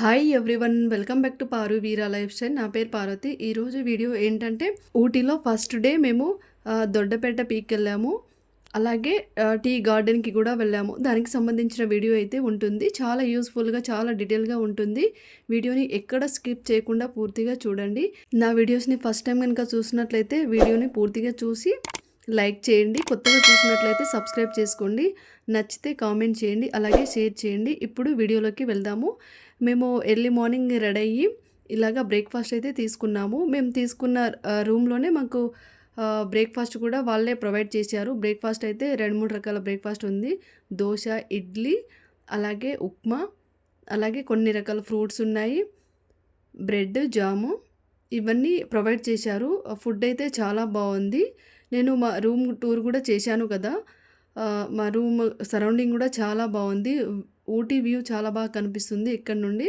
Hi everyone, welcome back to Paru Veera life style. నా పేరు పార్వతి. ఈరోజు వీడియో ఏంటంటే ఊటీలో ఫస్ట్ డే మేము దొడ్డపేట పీక్ వెళ్ళాము. అలాగే టీ గార్డెన్కి కూడా వెళ్ళాము. దానికి సంబంధించిన వీడియో అయితే ఉంటుంది. చాలా యూస్ఫుల్గా, చాలా డీటెయిల్గా ఉంటుంది. వీడియోని ఎక్కడ స్కిప్ చేయకుండా పూర్తిగా చూడండి. నా వీడియోస్ని ఫస్ట్ టైం కనుక చూసినట్లయితే వీడియోని పూర్తిగా చూసి లైక్ చేయండి. కొత్తగా చూసినట్లయితే సబ్స్క్రైబ్ చేసుకోండి. నచ్చితే కామెంట్ చేయండి, అలాగే షేర్ చేయండి. ఇప్పుడు వీడియోలోకి వెళ్దాము. మేము ఎర్లీ మార్నింగ్ రెడీ అయ్యి ఇలాగ బ్రేక్ఫాస్ట్ అయితే తీసుకున్నాము. మేము తీసుకున్న రూమ్లోనే మాకు బ్రేక్ఫాస్ట్ కూడా వాళ్ళే ప్రొవైడ్ చేశారు. బ్రేక్ఫాస్ట్ అయితే 2-3 రకాల బ్రేక్ఫాస్ట్ ఉంది. దోశ, ఇడ్లీ, అలాగే ఉప్మా, అలాగే కొన్ని రకాల ఫ్రూట్స్ ఉన్నాయి, బ్రెడ్, జాము ఇవన్నీ ప్రొవైడ్ చేశారు. ఫుడ్ అయితే చాలా బాగుంది. నేను మా రూమ్ టూర్ కూడా చేశాను కదా. మా రూమ్ సరౌండింగ్ కూడా చాలా బాగుంది. ఊటీ వ్యూ చాలా బాగా కనిపిస్తుంది ఇక్కడ నుండి.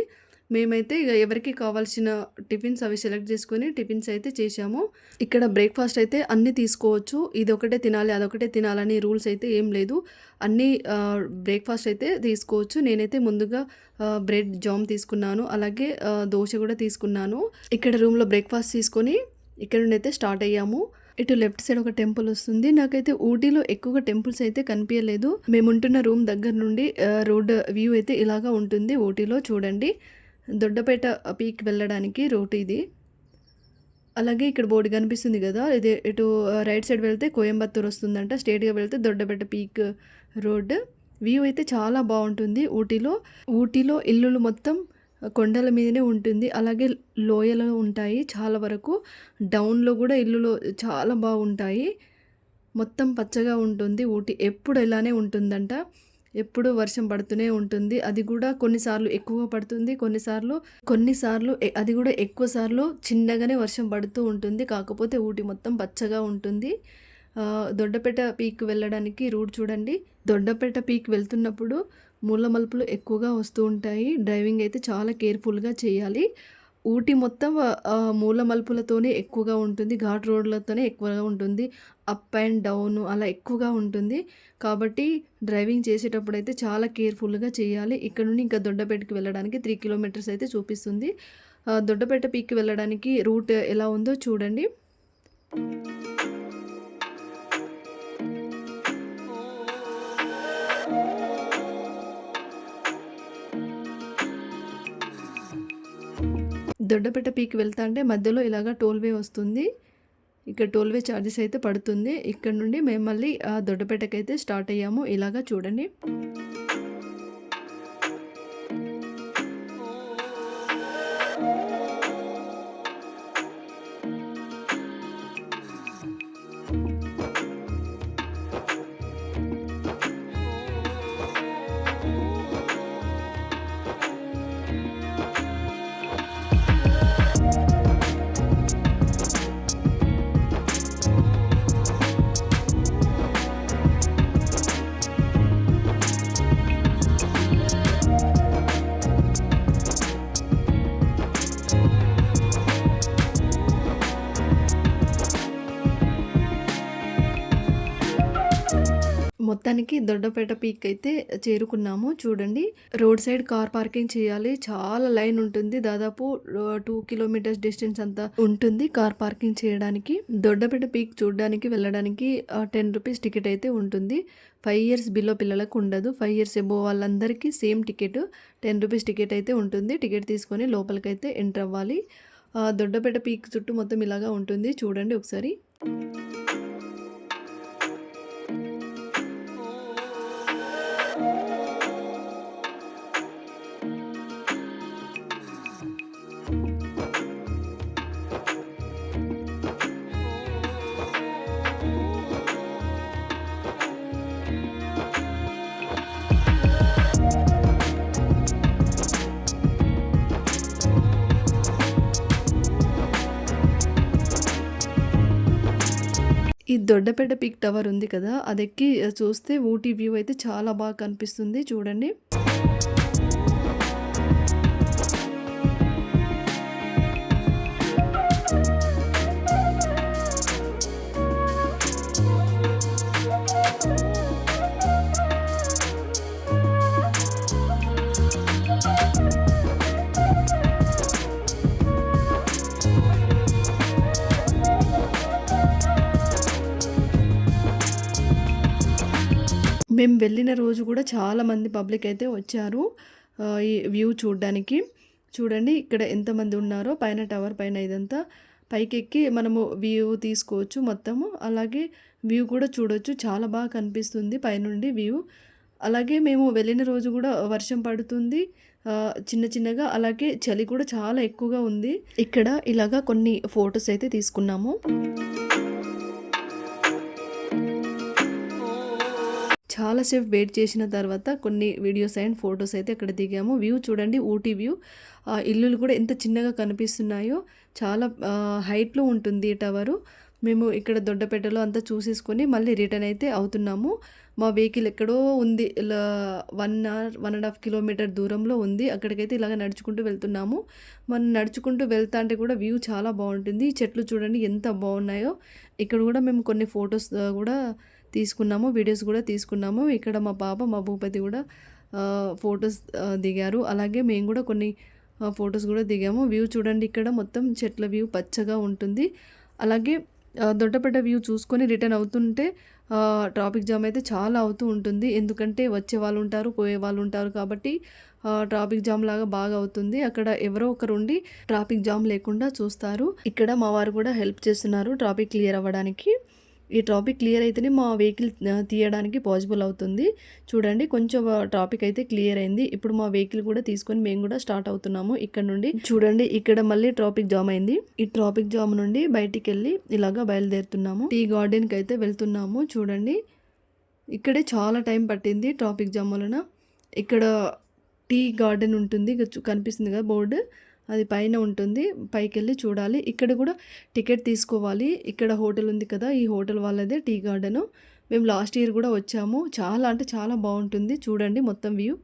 మేమైతే ఇక ఎవరికి కావాల్సిన టిఫిన్స్ అవి సెలెక్ట్ చేసుకొని టిఫిన్స్ అయితే చేశాము. ఇక్కడ బ్రేక్ఫాస్ట్ అయితే అన్నీ తీసుకోవచ్చు. ఇది ఒకటే తినాలి, అదొకటే తినాలని రూల్స్ అయితే ఏం లేదు. అన్నీ బ్రేక్ఫాస్ట్ అయితే తీసుకోవచ్చు. నేనైతే ముందుగా బ్రెడ్ జామ్ తీసుకున్నాను, అలాగే దోశ కూడా తీసుకున్నాను. ఇక్కడ రూమ్లో బ్రేక్ఫాస్ట్ తీసుకొని ఇక్కడ నుండి అయితే స్టార్ట్ అయ్యాము. ఇటు లెఫ్ట్ సైడ్ ఒక టెంపుల్ వస్తుంది. నాకైతే ఊటీలో ఎక్కువగా టెంపుల్స్ అయితే కనిపించలేదు. మేముంటున్న రూమ్ దగ్గర నుండి రోడ్ వ్యూ అయితే ఇలాగా ఉంటుంది ఊటీలో. చూడండి, దొడ్డపేట పీక్ వెళ్ళడానికి రూట్ ఇది. అలాగే ఇక్కడ బోర్డు కనిపిస్తుంది కదా, ఇది ఇటు రైట్ సైడ్ వెళ్తే కోయంబత్తూర్ వస్తుందంట, స్ట్రేట్గా వెళ్తే దొడ్డపేట పీక్ రోడ్. వ్యూ అయితే చాలా బాగుంటుంది ఊటీలో. ఊటీలో ఇల్లులు మొత్తం కొండల మీదనే ఉంటుంది, అలాగే లోయలో ఉంటాయి చాలా వరకు. డౌన్లో కూడా ఇల్లులు చాలా బాగుంటాయి. మొత్తం పచ్చగా ఉంటుంది ఊటీ. ఎప్పుడు ఇలానే ఉంటుందంట, ఎప్పుడు వర్షం పడుతూనే ఉంటుంది. అది కూడా కొన్నిసార్లు ఎక్కువ పడుతుంది, కొన్నిసార్లు అది కూడా ఎక్కువ సార్లు చిన్నగానే వర్షం పడుతూ ఉంటుంది. కాకపోతే ఊటీ మొత్తం పచ్చగా ఉంటుంది. దొడ్డపేట పీక్ వెళ్ళడానికి రూట్ చూడండి. దొడ్డపేట పీక్ వెళ్తున్నప్పుడు మూల మలుపులు ఎక్కువగా వస్తూ ఉంటాయి. డ్రైవింగ్ అయితే చాలా కేర్ఫుల్గా చేయాలి. ఊటీ మొత్తం మూల మలుపులతోనే ఎక్కువగా ఉంటుంది, ఘాట్ రోడ్లతోనే ఎక్కువగా ఉంటుంది. అప్ అండ్ డౌన్ అలా ఎక్కువగా ఉంటుంది. కాబట్టి డ్రైవింగ్ చేసేటప్పుడు అయితే చాలా కేర్ఫుల్గా చేయాలి. ఇక్కడ నుండి ఇంకా దొడ్డపేటకి వెళ్ళడానికి 3 కిలోమీటర్స్ అయితే చూపిస్తుంది. దొడ్డపేట పీక్కి వెళ్ళడానికి రూట్ ఎలా ఉందో చూడండి. దొడ్డపేట పీక్ వెళ్తా అంటే మధ్యలో ఇలాగ టోల్వే వస్తుంది. ఇక్కడ టోల్వే ఛార్జెస్ అయితే పడుతుంది. ఇక్కడ నుండి మేము మళ్ళీ దొడ్డపేటకి అయితే స్టార్ట్ అయ్యాము. ఇలాగా చూడండి. మొత్తానికి దొడ్డపేట పీక్ అయితే చేరుకున్నాము. చూడండి, రోడ్ సైడ్ కార్ పార్కింగ్ చేయాలి. చాలా లైన్ ఉంటుంది. దాదాపు 2 కిలోమీటర్స్ డిస్టెన్స్ అంతా ఉంటుంది కార్ పార్కింగ్ చేయడానికి. దొడ్డపేట పీక్ చూడడానికి వెళ్ళడానికి 10 రూపీస్ టికెట్ అయితే ఉంటుంది. 5 ఇయర్స్ బిలో పిల్లలకు ఉండదు. 5 ఇయర్స్ ఎబో వాళ్ళందరికీ సేమ్ టికెట్ 10 రూపీస్ టికెట్ అయితే ఉంటుంది. టికెట్ తీసుకొని లోపలికైతే ఎంటర్ అవ్వాలి. దొడ్డపేట పీక్ చుట్టూ మొత్తం ఇలాగా ఉంటుంది. చూడండి ఒకసారి. ఈ దొడ్డపేట పీక్ టవర్ ఉంది కదా, అది ఎక్కి చూస్తే ఊటీ వ్యూ అయితే చాలా బాగా కనిపిస్తుంది. చూడండి. మేము వెళ్ళిన రోజు కూడా చాలామంది పబ్లిక్ అయితే వచ్చారు ఈ వ్యూ చూడడానికి. చూడండి ఇక్కడ ఎంతమంది ఉన్నారో, పైన టవర్ పైన ఇదంతా పైకెక్కి మనము వ్యూ తీసుకోవచ్చు మొత్తము. అలాగే వ్యూ కూడా చూడొచ్చు, చాలా బాగా కనిపిస్తుంది పైనుండి వ్యూ. అలాగే మేము వెళ్ళిన రోజు కూడా వర్షం పడుతుంది చిన్న చిన్నగా, అలాగే చలి కూడా చాలా ఎక్కువగా ఉంది. ఇక్కడ ఇలాగా కొన్ని ఫొటోస్ అయితే తీసుకున్నాము. చాలాసేపు వెయిట్ చేసిన తర్వాత కొన్ని వీడియోస్ అండ్ ఫొటోస్ అయితే అక్కడ దిగాము. వ్యూ చూడండి, ఊటీ వ్యూ. ఇల్లులు కూడా ఎంత చిన్నగా కనిపిస్తున్నాయో, చాలా హైట్లో ఉంటుంది ఈ టవరు. మేము ఇక్కడ దొడ్డపేటలో అంతా చూసేసుకొని మళ్ళీ రిటర్న్ అయితే అవుతున్నాము. మా వెహికల్ ఎక్కడో ఉంది, ఇలా 1 hour 1.5 kilometer దూరంలో ఉంది. అక్కడికైతే ఇలాగ నడుచుకుంటూ వెళ్తున్నాము. మనం నడుచుకుంటూ వెళ్తా అంటే కూడా వ్యూ చాలా బాగుంటుంది. ఈ చెట్లు చూడండి ఎంత బాగున్నాయో. ఇక్కడ కూడా మేము కొన్ని ఫొటోస్ కూడా తీసుకున్నాము, వీడియోస్ కూడా తీసుకున్నాము. ఇక్కడ మా పాప, మా భూపతి కూడా ఫొటోస్ దిగారు. అలాగే మేము కూడా కొన్ని ఫొటోస్ కూడా దిగాము. వ్యూ చూడండి, ఇక్కడ మొత్తం చెట్ల వ్యూ పచ్చగా ఉంటుంది. అలాగే దొడ్డపేట వ్యూ చూసుకొని రిటర్న్ అవుతుంటే ట్రాఫిక్ జామ్ అయితే చాలా అవుతూ ఉంటుంది. ఎందుకంటే వచ్చే వాళ్ళు ఉంటారు, పోయే వాళ్ళు ఉంటారు కాబట్టి ట్రాఫిక్ జామ్ లాగా బాగా అవుతుంది. అక్కడ ఎవరో ఒకరు ఉండి ట్రాఫిక్ జామ్ లేకుండా చూస్తారు. ఇక్కడ మా వారు కూడా హెల్ప్ చేస్తున్నారు ట్రాఫిక్ క్లియర్ అవ్వడానికి. ఈ ట్రాఫిక్ క్లియర్ అయితేనే మా వెహికల్ తీయడానికి పాసిబుల్ అవుతుంది. చూడండి కొంచెం ట్రాఫిక్ అయితే క్లియర్ అయింది. ఇప్పుడు మా వెహికల్ కూడా తీసుకొని మేము కూడా స్టార్ట్ అవుతున్నాము ఇక్కడ నుండి. చూడండి ఇక్కడ మళ్ళీ ట్రాఫిక్ జామ్ అయింది. ఈ ట్రాఫిక్ జామ్ నుండి బయటికి వెళ్ళి ఇలాగా బయలుదేరుతున్నాము. టీ గార్డెన్కి అయితే వెళ్తున్నాము. చూడండి ఇక్కడే చాలా టైం పట్టింది ట్రాఫిక్ జామ్ వలన. ఇక్కడ టీ గార్డెన్ ఉంటుంది, కనిపిస్తుంది కదా బోర్డు, అది పైన ఉంటుంది. పైకి వెళ్ళి చూడాలి. ఇక్కడ కూడా టికెట్ తీసుకోవాలి. ఇక్కడ హోటల్ ఉంది కదా, ఈ హోటల్ వాళ్ళదే టీ గార్డెన్. మేము లాస్ట్ ఇయర్ కూడా వచ్చాము. చాలా అంటే చాలా బాగుంటుంది. చూడండి మొత్తం వ్యూ.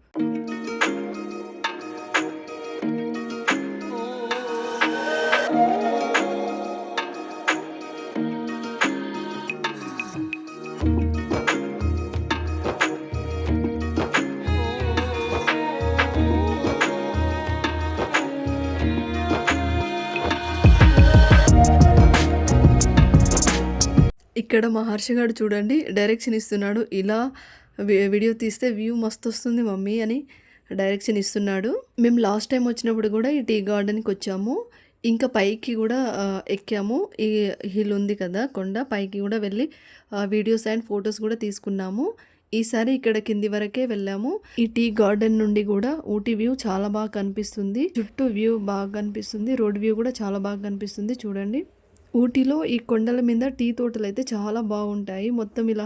ఇక్కడ మా హర్షగాడు చూడండి డైరెక్షన్ ఇస్తున్నాడు. ఇలా వీడియో తీస్తే వ్యూ మస్తు వస్తుంది మమ్మీ అని డైరెక్షన్ ఇస్తున్నాడు. మేము లాస్ట్ టైం వచ్చినప్పుడు కూడా ఈ టీ గార్డెన్కి వచ్చాము. ఇంకా పైకి కూడా ఎక్కాము. ఈ హిల్ ఉంది కదా కొండ, పైకి కూడా వెళ్ళి వీడియోస్ అండ్ ఫొటోస్ కూడా తీసుకున్నాము. ఈసారి ఇక్కడ కింది వరకే వెళ్ళాము. ఈ టీ గార్డెన్ నుండి కూడా ఊటీ వ్యూ చాలా బాగా కనిపిస్తుంది. చుట్టూ వ్యూ బాగా కనిపిస్తుంది. రోడ్ వ్యూ కూడా చాలా బాగా కనిపిస్తుంది. చూడండి ఊటీలో ఈ కొండల మీద టీ తోటలు అయితే చాలా బాగుంటాయి. మొత్తం ఇలా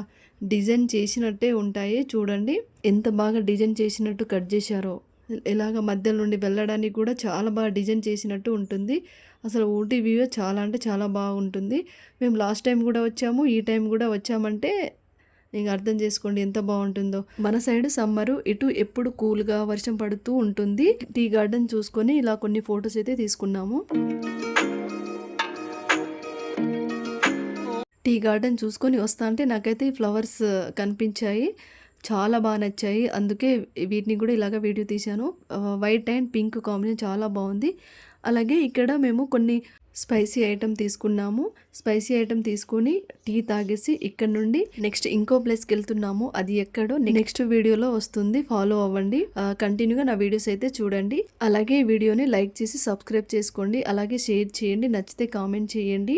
డిజైన్ చేసినట్టే ఉంటాయి. చూడండి ఎంత బాగా డిజైన్ చేసినట్టు కట్ చేశారో. ఇలాగ మధ్య నుండి వెళ్ళడానికి కూడా చాలా బాగా డిజైన్ చేసినట్టు ఉంటుంది. అసలు ఊటీ వ్యూ చాలా అంటే చాలా బాగుంటుంది. మేము లాస్ట్ టైం కూడా వచ్చాము, ఈ టైం కూడా వచ్చామంటే ఇంక అర్థం చేసుకోండి ఎంత బాగుంటుందో. మన సైడ్ సమ్మరు, ఇటు ఎప్పుడు కూల్గా వర్షం పడుతూ ఉంటుంది. టీ గార్డెన్ చూసుకొని ఇలా కొన్ని ఫొటోస్ అయితే తీసుకున్నాము. టీ గార్డెన్ చూసుకొని వస్తా అంటే నాకైతే ఈ ఫ్లవర్స్ కనిపించాయి, చాలా బాగా నచ్చాయి. అందుకే వీటిని కూడా ఇలాగ వీడియో తీశాను. వైట్ అండ్ పింక్ కాంబినేషన్ చాలా బాగుంది. అలాగే ఇక్కడ మేము కొన్ని స్పైసీ ఐటమ్ తీసుకున్నాము. స్పైసీ ఐటమ్ తీసుకొని టీ తాగేసి ఇక్కడ నుండి నెక్స్ట్ ఇంకో ప్లేస్కి వెళ్తున్నాము. అది ఎక్కడో నెక్స్ట్ వీడియోలో వస్తుంది, ఫాలో అవ్వండి. కంటిన్యూగా నా వీడియోస్ అయితే చూడండి. అలాగే ఈ వీడియోని లైక్ చేసి సబ్స్క్రైబ్ చేసుకోండి. అలాగే షేర్ చేయండి, నచ్చితే కామెంట్ చేయండి.